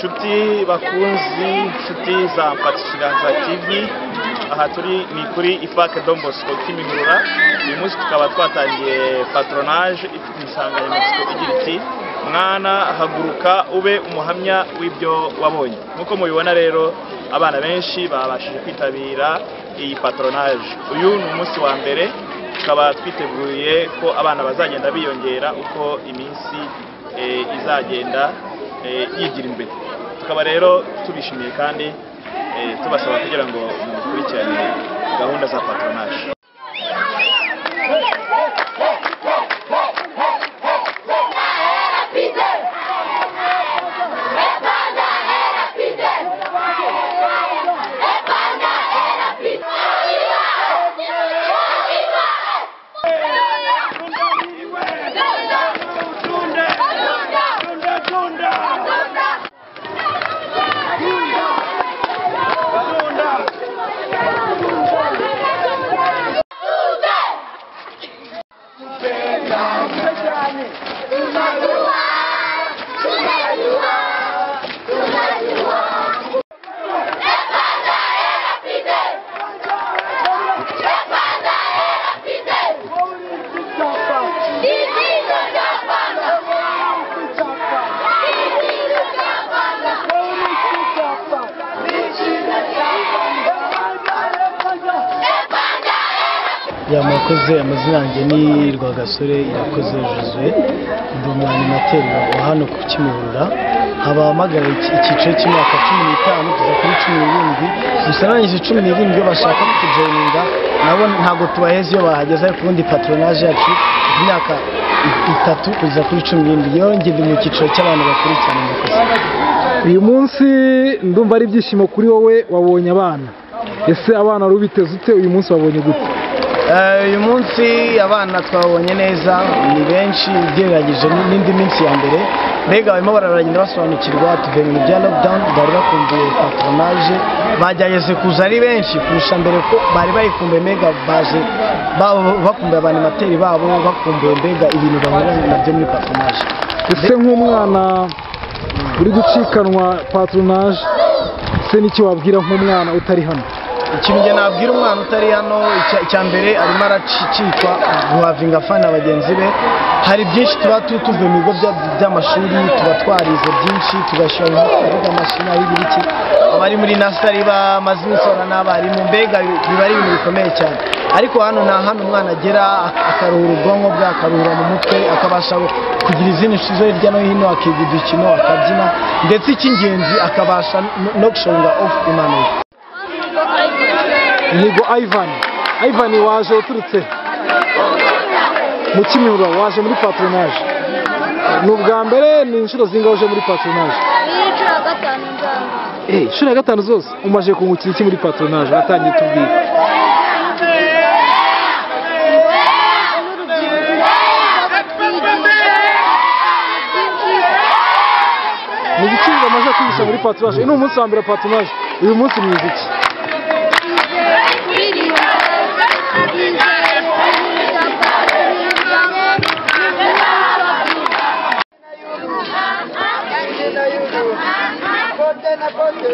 Shuti bakunzi, shuti za Mpatsikiganza TV, aha turi ni kuri Ifake Don Bosco Kimihurura. Uyu munsi tukaba twatangiye patronage ifite insanganyamatsiko igira iti mwana haguruka ube umuhamya w'ibyo wabonye. Nkuko mubibona rero abana benshi babashije kwitabira iyi patronage. Uyu ni umunsi wa mbere, tukaba twiteguye ko abana bazagenda biyongera uko iminsi izagenda yigira imbere. Tukaba rero tubishimiye kandi tubasaba kugira ngo mukurikirane gahunda za patronage. Yamakoze amazina yanjye ni Rwagasore Irakoze Josue, ndi umwanimateri wa hano ku Kimihurura, abahamagara icyiciro cy'imyaka 15 kuza kuri 17, gusa narangije 17 iyo bashaka kujoininga nabo ntago tubaheze iyo bahageze ku bundi patronage yacu imyaka 3 kuza kuri 17 yo ngende mu cyiciro cy'abantu bakurikirana amakosa. Uyu munsi ndumva ari byishimo kuri wowe, wabonye abana. Ese abana rubiteze ute uyu munsi wabonye gute? Uyu munsi abana twabonye neza, ni benshi ugereranyije n'indi minsi ya mbere. Mbega barimo baragenda basobanukirwa tuvuye mu bya lockdown, bari bakumbuye patronage, bajyageze kuza ari benshi kurusha mbere ko bari bayikumbuye. Mbega baje bakumbuye abanimateri babo, bakumbuye mbega ibintu bahura nabyo muri patronage. Ese nk'umwana uri gucikanwa patronage, ese n'iki wabwira nk'umwana utari hano? Ikintu nge nabwira umwana utari hano, icya mbere arimo aracicikwa guhavinga fana bagenzi be. Hari byinshi tuba tuvuye mu bigo by'amashuri, tuba twarize byinshi, tugashyira mu amashina y'ibiriki. Abari muri nasari bamaze imisora n'abarimu, mbega biba ari ibintu bikomeye cyane. Ariko hano nta hano umwana agera akaruhura ubwonko bwe, akaruhura mu mutwe, akabasha kugira izindi nshizo hirya no hino, akiga udukino, akabyina, ndetse icy'ingenzi akabasha no gushonga off impano ye. Nigo Ivan waje uturutse mu Kimihurura, waje muri patronage. Ni ubwa mbere, ni inshuro zingahe uje muri patronage? Inshuro ya 5 nzanga. Inshuro ya 5 zose umaje kungukira iki muri patronage? Natangiye tubwira. Ni ikintu amaze kwigisha muri patronage. Ni umunsi wa mbere patronage. Uyu munsi ni iki? Kote na kote.